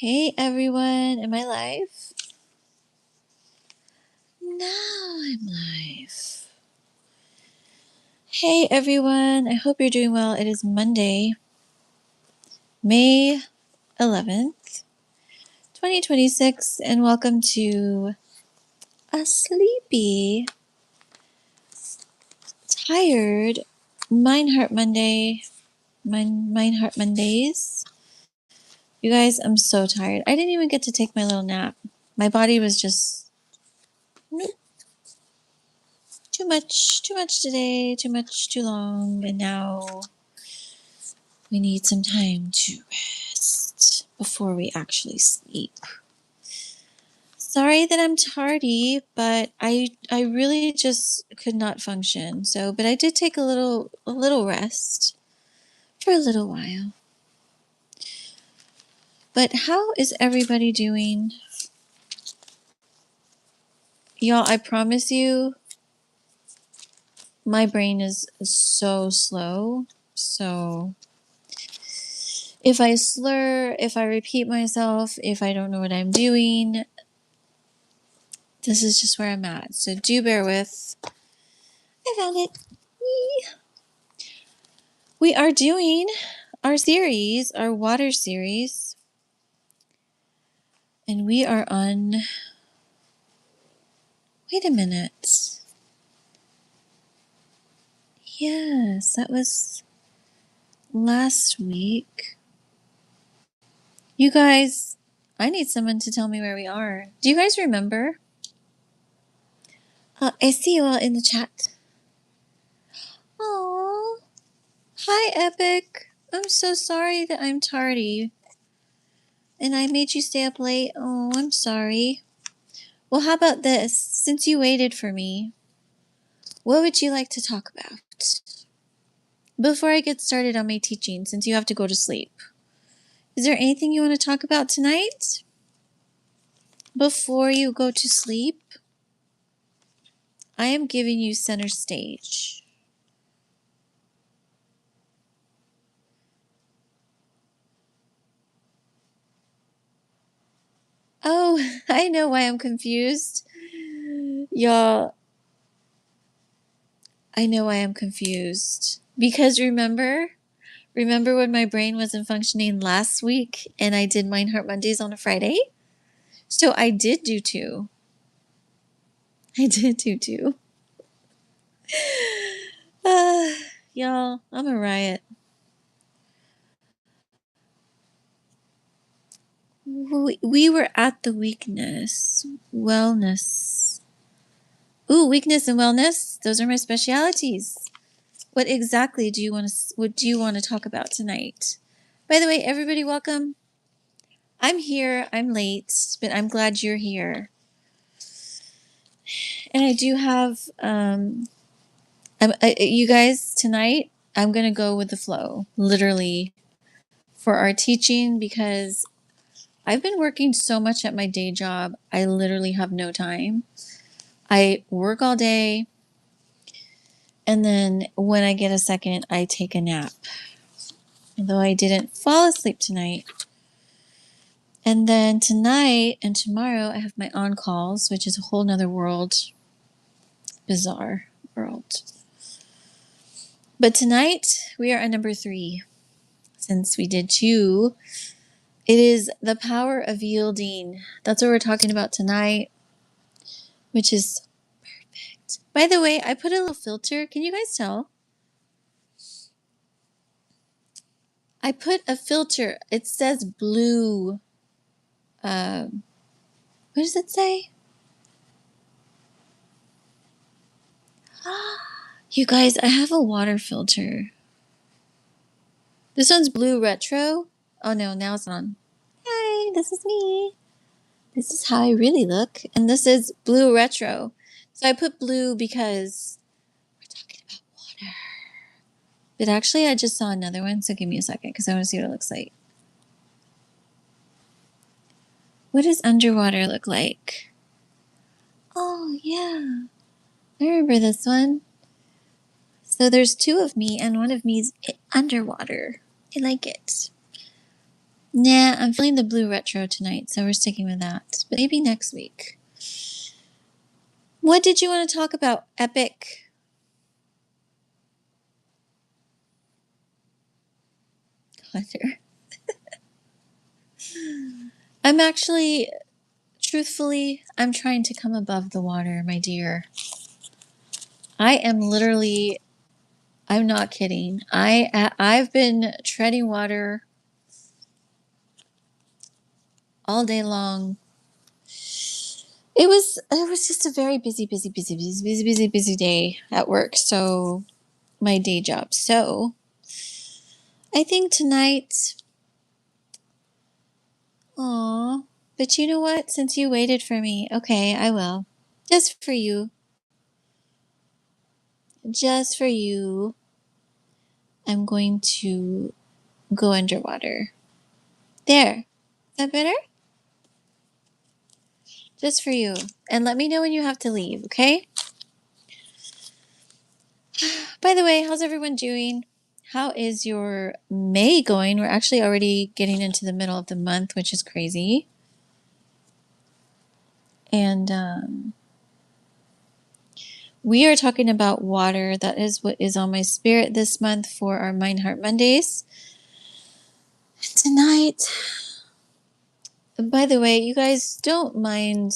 Hey everyone, am I live? Now I'm live. Hey everyone, I hope you're doing well. It is Monday, May 11th, 2026, and welcome to a sleepy, tired Mindheart Monday. Mindheart Mondays. You guys, I'm so tired. I didn't even get to take my little nap. My body was just nope, too much today, too long, and now we need some time to rest before we actually sleep. Sorry that I'm tardy, but I really just could not function. But I did take a little rest for a little while. But how is everybody doing? Y'all, I promise you, my brain is so slow. So if I slur, if I repeat myself, if I don't know what I'm doing, this is just where I'm at. So do bear with. I found it. Yee. We are doing our series, our water series. And we are on. Wait a minute. Yes, that was last week. You guys, I need someone to tell me where we are. Do you guys remember? I see you all in the chat. Aww. Hi, Epic. I'm so sorry that I'm tardy. And I made you stay up late. Oh, I'm sorry. Well, how about this? Since you waited for me, what would you like to talk about? Before I get started on my teaching, since you have to go to sleep, is there anything you want to talk about tonight? Before you go to sleep, I am giving you center stage. Oh, I know why I'm confused. Y'all, I know why I'm confused. Because remember when my brain wasn't functioning last week and I did Mindheart Mondays on a Friday? So I did do two. Y'all, I'm a riot. We were at the wellness. Ooh, weakness and wellness. Those are my specialities. What exactly what do you want to talk about tonight? By the way, everybody, welcome. I'm here. I'm late, but I'm glad you're here. And I do have, you guys, tonight, I'm going to go with the flow, literally, for our teaching because I've been working so much at my day job, I literally have no time. I work all day, and then when I get a second, I take a nap. Although I didn't fall asleep tonight. And then tonight and tomorrow, I have my on-calls, which is a whole nother world. Bizarre world. But tonight, we are at number 3. Since we did 2, it is the power of yielding. That's what we're talking about tonight, which is perfect. By the way, I put a little filter. Can you guys tell? I put a filter. It says blue. What does it say? You guys, I have a water filter. This one's blue retro. Oh no, now it's on. Hi, this is me. This is how I really look. And this is blue retro. So I put blue because we're talking about water. But actually, I just saw another one. So give me a second because I want to see what it looks like. What does underwater look like? Oh, yeah. I remember this one. So there's 2 of me and one of me's underwater. I like it. Nah, I'm feeling the blue retro tonight, so we're sticking with that. But maybe next week. What did you want to talk about, Epic? Clutter. I'm actually, truthfully, I'm trying to come above the water, my dear. I am literally, I'm not kidding. I've been treading water all day long. It was just a very busy day at work. So my day job. So I think tonight, aw, but you know what? Since you waited for me, okay, I will. Just for you. Just for you. I'm going to go underwater. There. Is that better? Just for you. And let me know when you have to leave, okay? By the way, how's everyone doing? How is your May going? We're actually already getting into the middle of the month, which is crazy. And we are talking about water. That is what is on my spirit this month for our Mind Heart Mondays. Tonight, by the way, you guys don't mind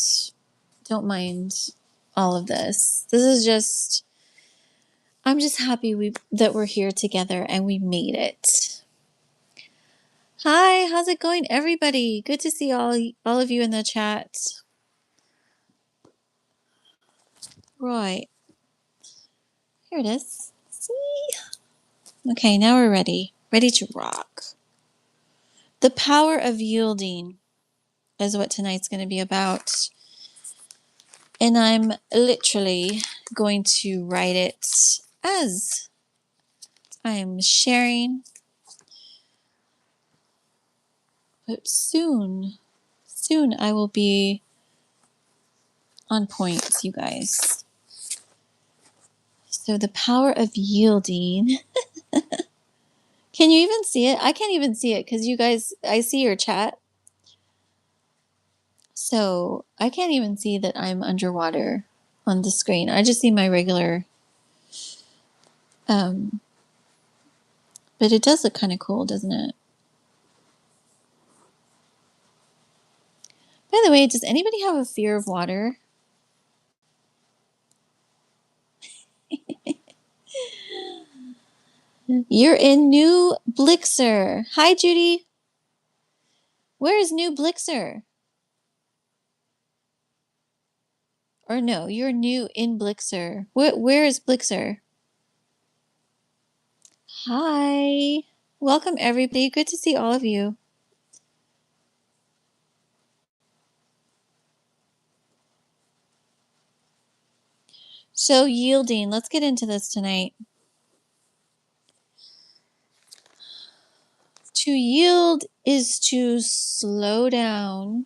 all of this. This is just, I'm just happy that we're here together and we made it. Hi, how's it going, everybody? Good to see all of you in the chat. Right. Here it is. See? Okay, now we're ready. Ready to rock. The power of yielding is what tonight's going to be about. And I'm literally going to write it as I'm sharing. But soon I will be on point, you guys. So the power of yielding. Can you even see it? I can't even see it because you guys, I see your chat. So I can't even see that I'm underwater on the screen. I just see my regular, but it does look kind of cool, doesn't it? By the way, does anybody have a fear of water? You're in New Blixer. Hi, Judy. Where is New Blixer? Or no, you're new in Blixer. Where is Blixer? Hi. Welcome, everybody. Good to see all of you. So, yielding. Let's get into this tonight. To yield is to slow down,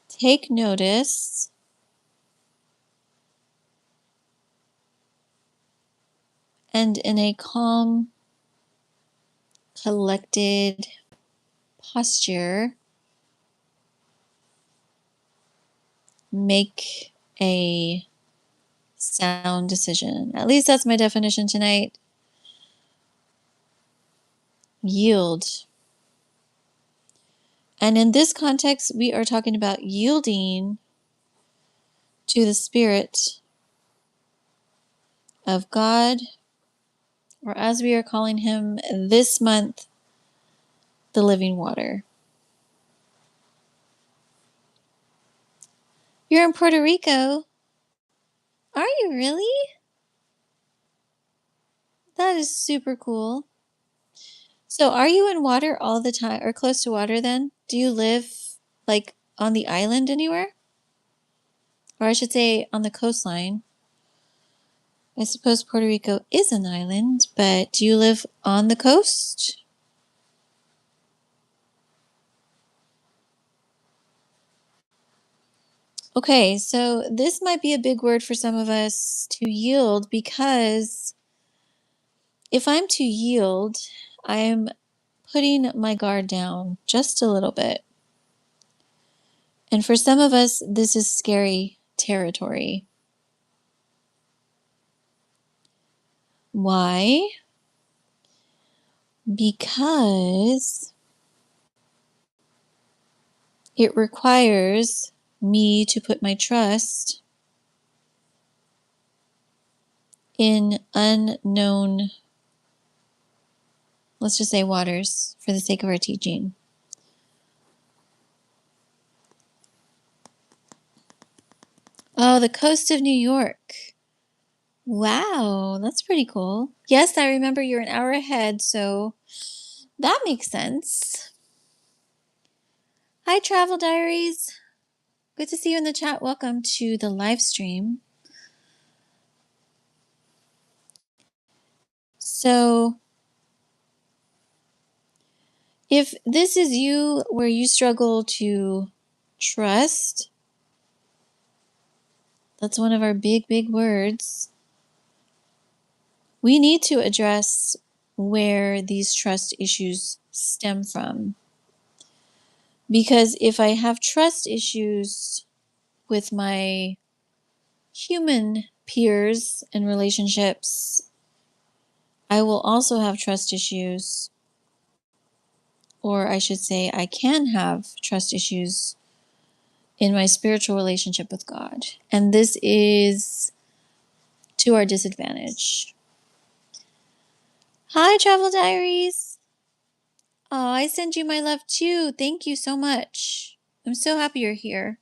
take notice, and in a calm, collected posture, make a sound decision. At least that's my definition tonight. Yield. And in this context, we are talking about yielding to the Spirit of God, or as we are calling him this month, the living water. You're in Puerto Rico? Are you really? That is super cool. So are you in water all the time or close to water then? Do you live like on the island anywhere? Or I should say on the coastline. I suppose Puerto Rico is an island, but do you live on the coast? Okay, so this might be a big word for some of us to yield because if I'm to yield, I'm putting my guard down just a little bit. And for some of us, this is scary territory. Why? Because it requires me to put my trust in unknown, let's just say waters for the sake of our teaching. Oh, the coast of New York. Wow, that's pretty cool. Yes, I remember you're an hour ahead, so that makes sense. Hi, Travel Diaries. Good to see you in the chat. Welcome to the live stream. So, if this is you where you struggle to trust, that's one of our big, big words. We need to address where these trust issues stem from. Because if I have trust issues with my human peers and relationships, I will also have trust issues, or I should say, I can have trust issues in my spiritual relationship with God. And this is to our disadvantage. Hi, Travel Diaries. Oh, I send you my love too. Thank you so much. I'm so happy you're here.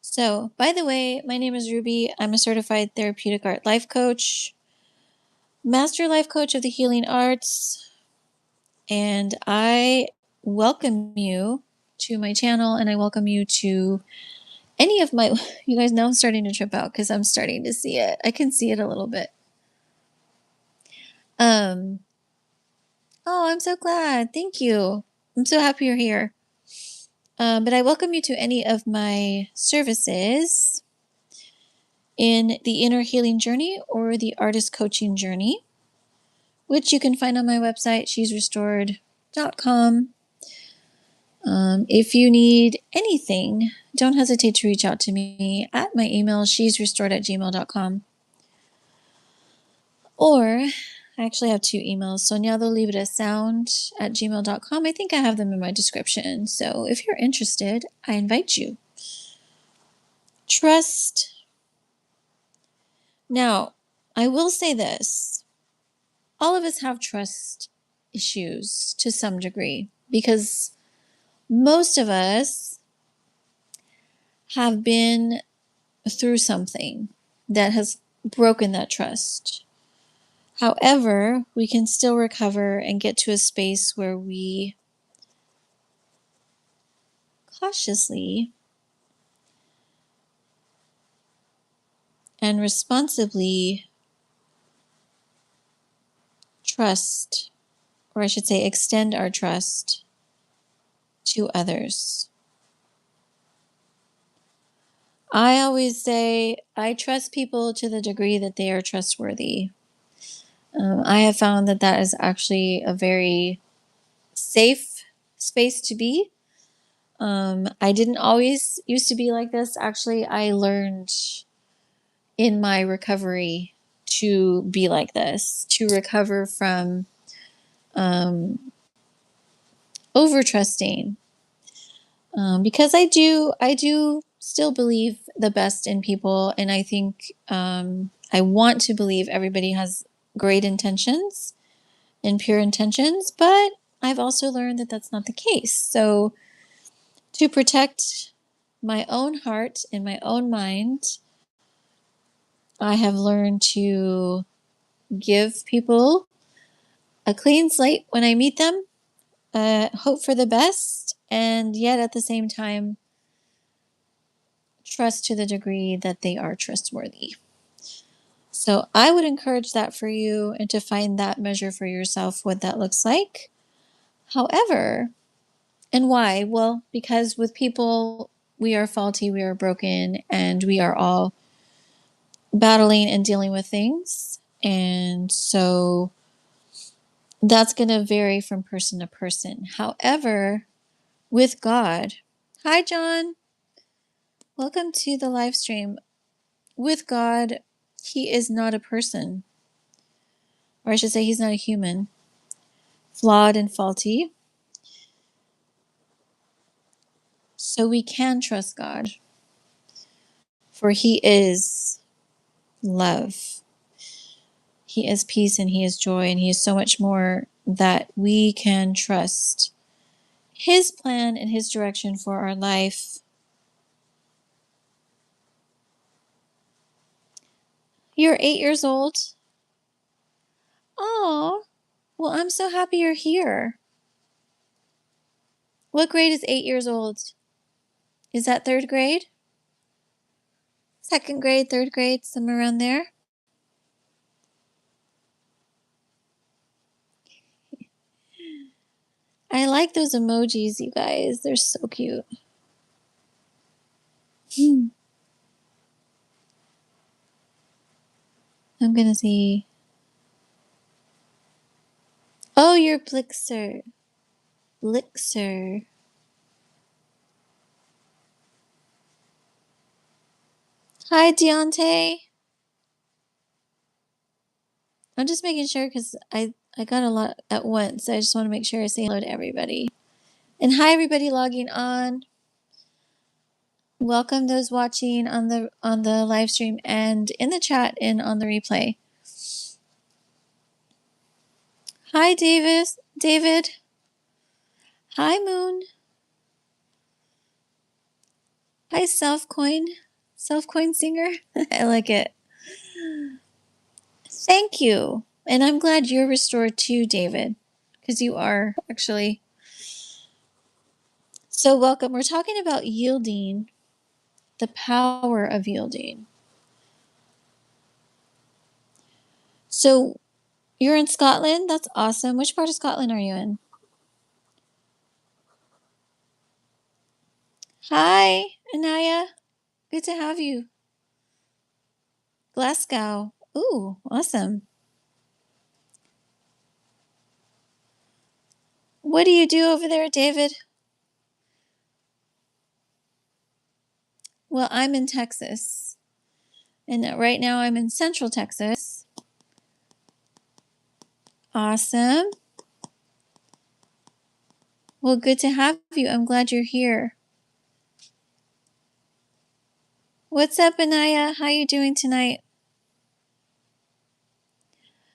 So, by the way, my name is Ruby. I'm a certified therapeutic art life coach, master life coach of the healing arts, and I welcome you to my channel, and I welcome you to any of my, you guys, now I'm starting to trip out because I'm starting to see it. I can see it a little bit. Oh, I'm so glad. Thank you. I'm so happy you're here. But I welcome you to any of my services in the inner healing journey or the artist coaching journey, which you can find on my website, shesrestored.com. If you need anything, don't hesitate to reach out to me at my email, shesrestored@gmail.com. Or I actually have two emails, soñadolibresound@gmail.com. I think I have them in my description. So if you're interested, I invite you. Trust. Now, I will say this. All of us have trust issues to some degree because most of us have been through something that has broken that trust. However, we can still recover and get to a space where we cautiously and responsibly trust, or I should say, extend our trust to others. I always say I trust people to the degree that they are trustworthy. I have found that that is actually a very safe space to be. I didn't always used to be like this. Actually, I learned in my recovery to be like this, to recover from over trusting, because I do still believe the best in people, and I think I want to believe everybody has great intentions and pure intentions, but I've also learned that that's not the case. So to protect my own heart and my own mind, I have learned to give people a clean slate when I meet them, hope for the best, and yet at the same time, trust to the degree that they are trustworthy. So I would encourage that for you and to find that measure for yourself, what that looks like. However, and why? Well, because with people, we are faulty, we are broken, and we are all battling and dealing with things. And so that's going to vary from person to person. However, with God, hi, John. Welcome to the live stream. With God, he is not a person, or I should say, he's not a human, flawed and faulty. So we can trust God, for he is love. He is peace and he is joy, and he is so much more that we can trust his plan and his direction for our life. You're 8 years old? Oh, well, I'm so happy you're here. What grade is 8 years old? Is that third grade? Second grade, third grade, somewhere around there? I like those emojis, you guys. They're so cute. I'm gonna see. Oh, you're Blixer. Blixer. Hi, Deontay. I'm just making sure because I got a lot at once. I just want to make sure I say hello to everybody. And hi, everybody logging on. Welcome those watching on the live stream and in the chat and on the replay. Hi, Davis. David. Hi, Moon. Hi, Selfcoin. Selfcoin singer. I like it. Thank you. And I'm glad you're restored too, David, because you are actually. So welcome. We're talking about yielding, the power of yielding. So you're in Scotland? That's awesome. Which part of Scotland are you in? Hi, Anaya. Good to have you. Glasgow. Ooh, awesome. What do you do over there, David? Well, I'm in Texas. And right now I'm in Central Texas. Awesome. Well, good to have you. I'm glad you're here. What's up, Anaya? How you doing tonight?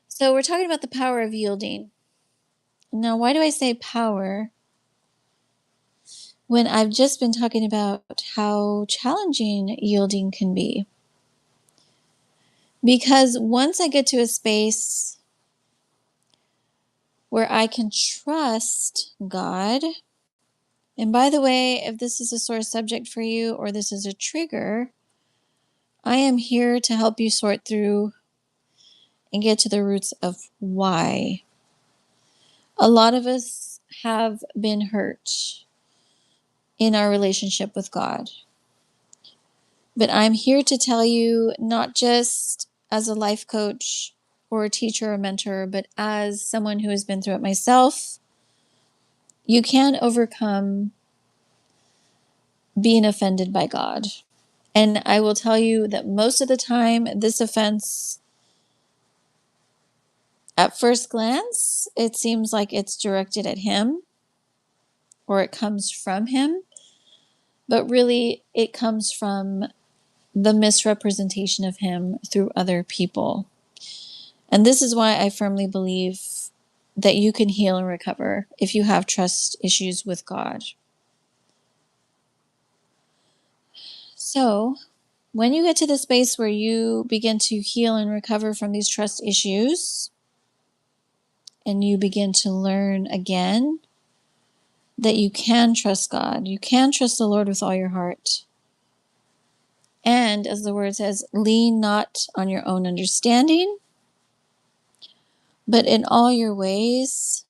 So we're talking about the power of yielding. Now, why do I say power when I've just been talking about how challenging yielding can be? Because once I get to a space where I can trust God, and by the way, if this is a sore subject for you or this is a trigger, I am here to help you sort through and get to the roots of why. A lot of us have been hurt in our relationship with God. But I'm here to tell you, not just as a life coach or a teacher or mentor, but as someone who has been through it myself, you can overcome being offended by God. And I will tell you that most of the time, this offense, at first glance, it seems like it's directed at Him or it comes from Him. But really, it comes from the misrepresentation of Him through other people. And this is why I firmly believe that you can heal and recover if you have trust issues with God. So, when you get to the space where you begin to heal and recover from these trust issues, and you begin to learn again that you can trust God, you can trust the Lord with all your heart. And as the word says, lean not on your own understanding, but in all your ways,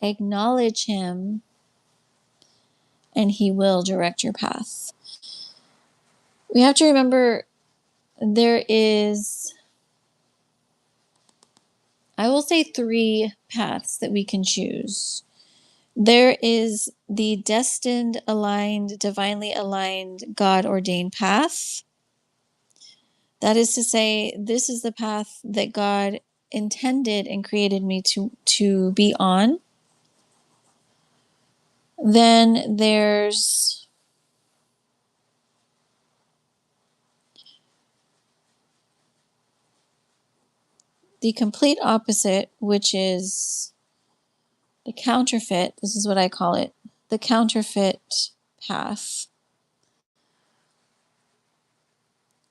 acknowledge Him, and He will direct your path. We have to remember there is, I will say, 3 paths that we can choose. There is the destined, aligned, divinely aligned, God ordained path. That is to say, this is the path that God intended and created me to be on. Then there's the complete opposite, which is the counterfeit. This is what I call it, the counterfeit path,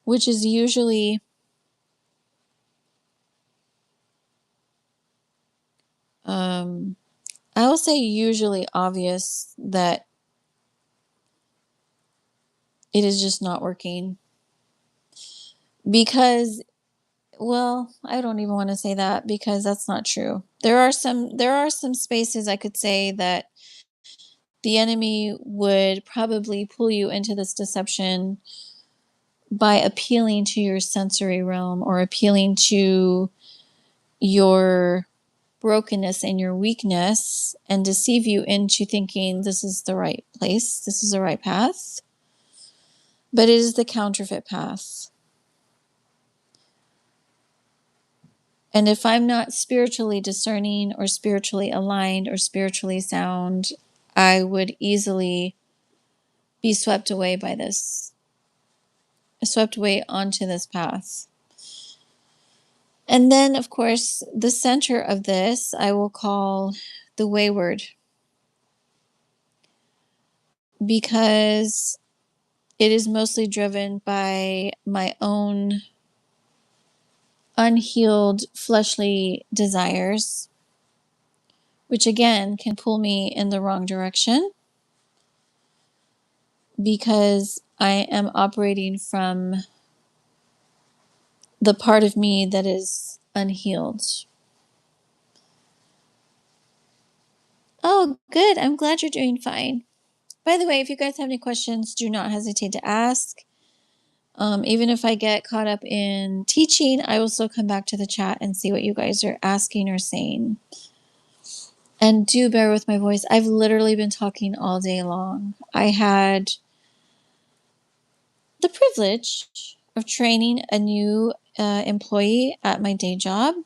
which is usually I will say usually obvious that it is just not working because, well, I don't even want to say that because that's not true. There are some spaces I could say that the enemy would probably pull you into this deception by appealing to your sensory realm or appealing to your brokenness and your weakness and deceive you into thinking this is the right place, this is the right path. But it is the counterfeit path. And if I'm not spiritually discerning or spiritually aligned or spiritually sound, I would easily be swept away by this, swept away onto this path. And then, of course, the center of this I will call the wayward, because it is mostly driven by my own unhealed fleshly desires, which again can pull me in the wrong direction because I am operating from the part of me that is unhealed. Oh, good. I'm glad you're doing fine. By the way, if you guys have any questions, do not hesitate to ask. Even if I get caught up in teaching, I will still come back to the chat and see what you guys are asking or saying. And do bear with my voice. I've literally been talking all day long. I had the privilege of training a new employee at my day job,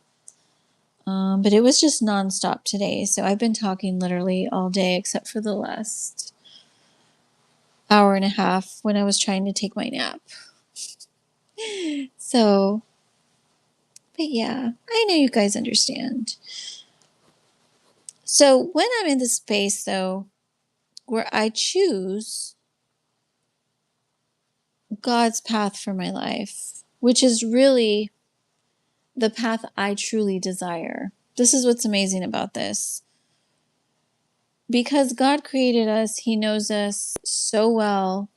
but it was just nonstop today. So I've been talking literally all day except for the last hour and a half when I was trying to take my nap. So, but yeah, I know you guys understand. So when I'm in the space, though, where I choose God's path for my life, which is really the path I truly desire. This is what's amazing about this. Because God created us, He knows us so well.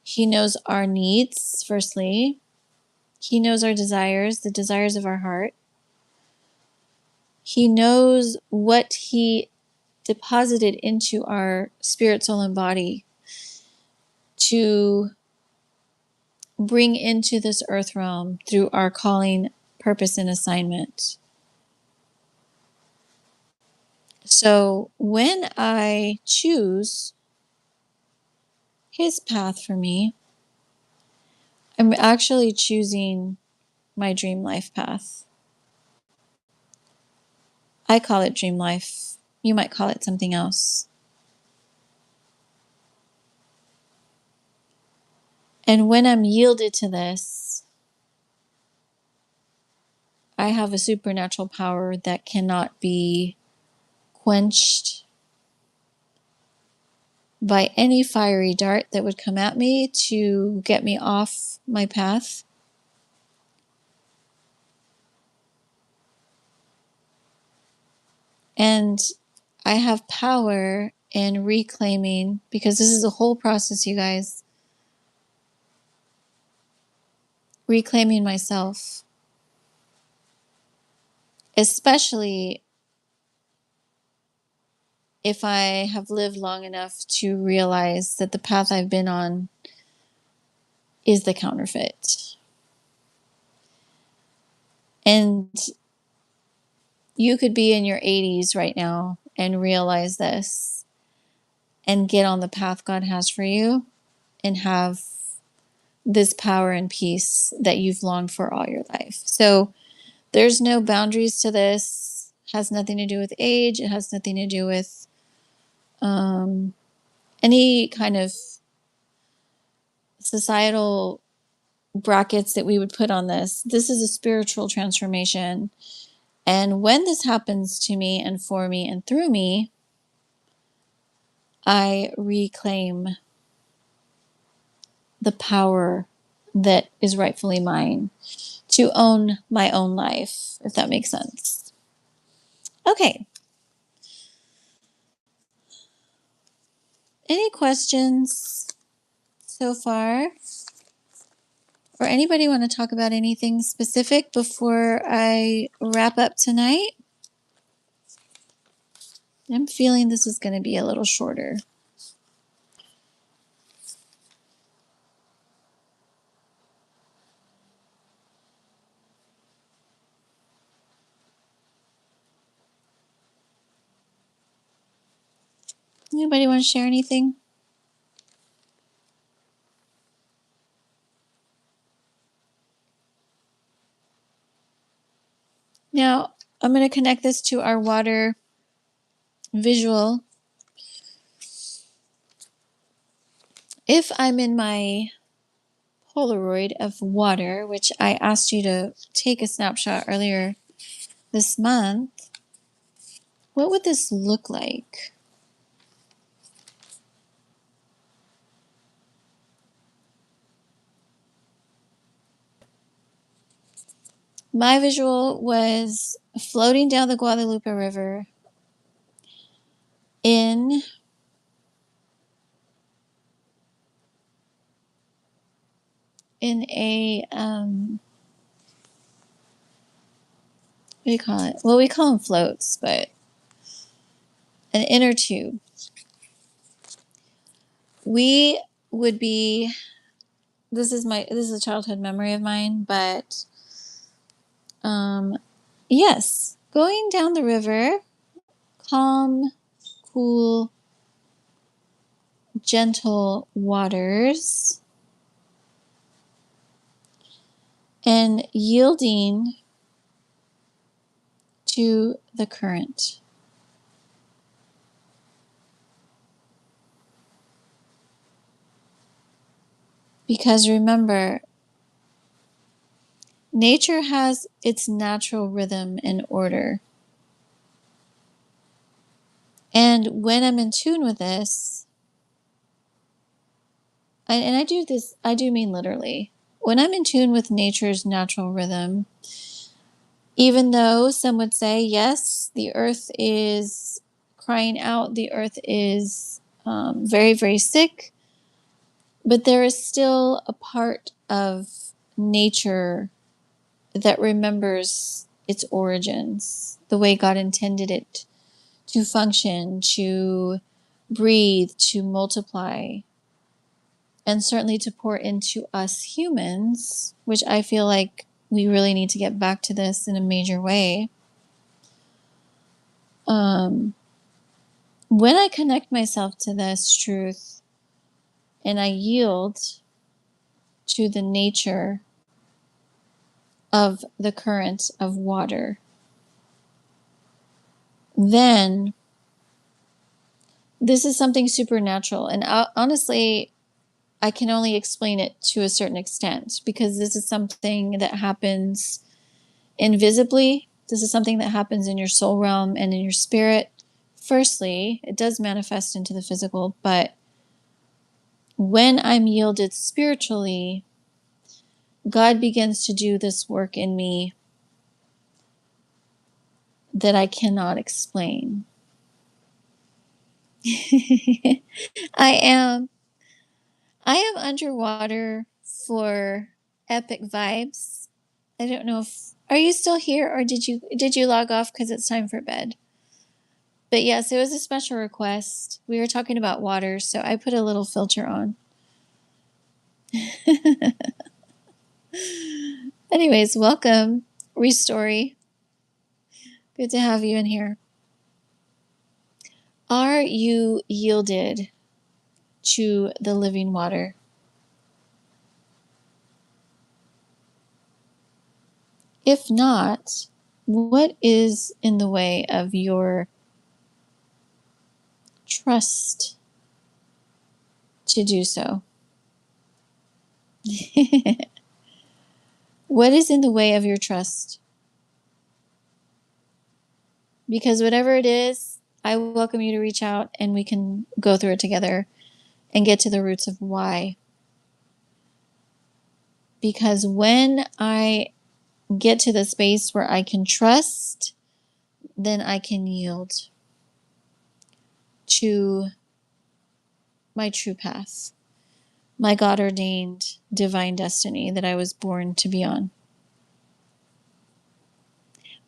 He knows our needs, firstly. He knows our desires, the desires of our heart. He knows what He deposited into our spirit, soul, and body to bring into this earth realm through our calling, purpose, and assignment. So when I choose His path for me, I'm actually choosing my dream life path. I call it dream life. You might call it something else. And when I'm yielded to this, I have a supernatural power that cannot be quenched by any fiery dart that would come at me to get me off my path. And I have power in reclaiming, because this is a whole process, you guys, reclaiming myself, especially if I have lived long enough to realize that the path I've been on is the counterfeit. And you could be in your 80s right now and realize this and get on the path God has for you and have this power and peace that you've longed for all your life. So there's no boundaries to this. It has nothing to do with age. It has nothing to do with any kind of societal brackets that we would put on this. This is a spiritual transformation. And when this happens to me and for me and through me, I reclaim the power that is rightfully mine to own my own life, if that makes sense. Okay. Any questions so far? Or anybody want to talk about anything specific before I wrap up tonight? I'm feeling this is going to be a little shorter. Anybody want to share anything? Now, I'm going to connect this to our water visual. If I'm in my Polaroid of water, which I asked you to take a snapshot earlier this month, what would this look like? My visual was floating down the Guadalupe River in a what do you call it? Well, we call them floats, but an inner tube. We would be, this is a childhood memory of mine, but yes, going down the river, calm, cool, gentle waters, and yielding to the current. Because remember, nature has its natural rhythm and order. And when I'm in tune with this, and I do mean literally, when I'm in tune with nature's natural rhythm, even though some would say, yes, the earth is crying out, the earth is very, very sick, but there is still a part of nature that remembers its origins, the way God intended it to function, to breathe, to multiply, and certainly to pour into us humans, which I feel like we really need to get back to this in a major way. When I connect myself to this truth and I yield to the nature of the current of water, then this is something supernatural. And honestly, I can only explain it to a certain extent because this is something that happens invisibly. This is something that happens in your soul realm and in your spirit. Firstly, it does manifest into the physical, but when I'm yielded spiritually, God begins to do this work in me that I cannot explain. I am underwater for epic vibes. I don't know if are you still here or did you log off because it's time for bed? But yes, it was a special request. We were talking about water, so I put a little filter on. Anyways, welcome. Restory. Good to have you in here. Are you yielded to the living water? If not, what is in the way of your trust to do so? What is in the way of your trust? Because whatever it is, I welcome you to reach out and we can go through it together and get to the roots of why. Because when I get to the space where I can trust, then I can yield to my true path, my God ordained divine destiny that I was born to be on.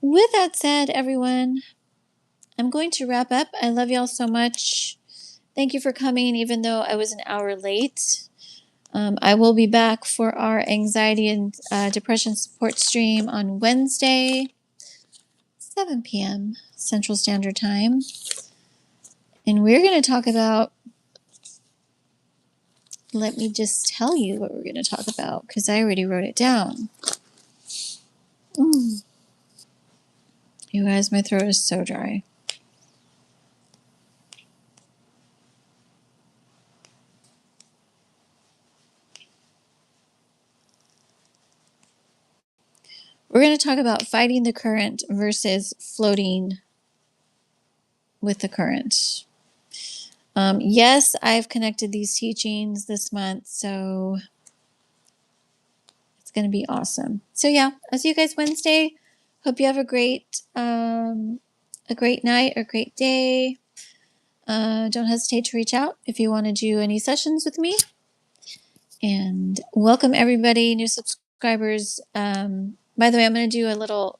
With that said, everyone, I'm going to wrap up. I love y'all so much. Thank you for coming, even though I was an hour late. I will be back for our anxiety and depression support stream on Wednesday, 7 p.m. Central Standard Time. And we're going to talk about, let me just tell you what we're going to talk about because I already wrote it down. You guys, my throat is so dry. We're going to talk about fighting the current versus floating with the current. Yes, I've connected these teachings this month, so it's going to be awesome. So yeah, I'll see you guys Wednesday. Hope you have a great night or great day. Don't hesitate to reach out if you want to do any sessions with me. And welcome everybody, new subscribers. By the way, I'm going to do a little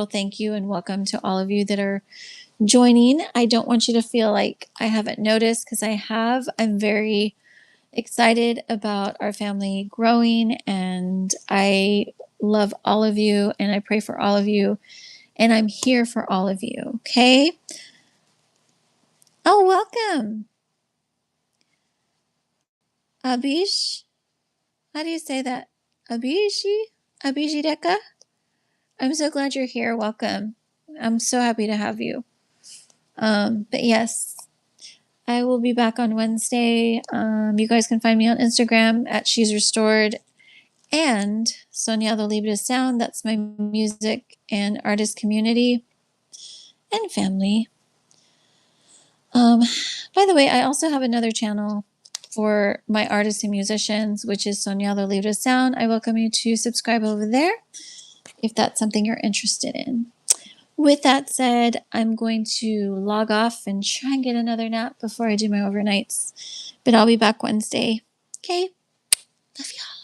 thank you and welcome to all of you that are joining. I don't want you to feel like I haven't noticed because I have. I'm very excited about our family growing and I love all of you and I pray for all of you and I'm here for all of you. Okay. Oh, welcome. Abish. How do you say that? Abhijideka? I'm so glad you're here. Welcome. I'm so happy to have you. But yes, I will be back on Wednesday. You guys can find me on Instagram at She's Restored and Soñado Libre Sound. That's my music and artist community and family. By the way, I also have another channel for my artists and musicians, which is Soñado Libre Sound. I welcome you to subscribe over there if that's something you're interested in. With that said, I'm going to log off and try and get another nap before I do my overnights. But I'll be back Wednesday. Okay? Love y'all.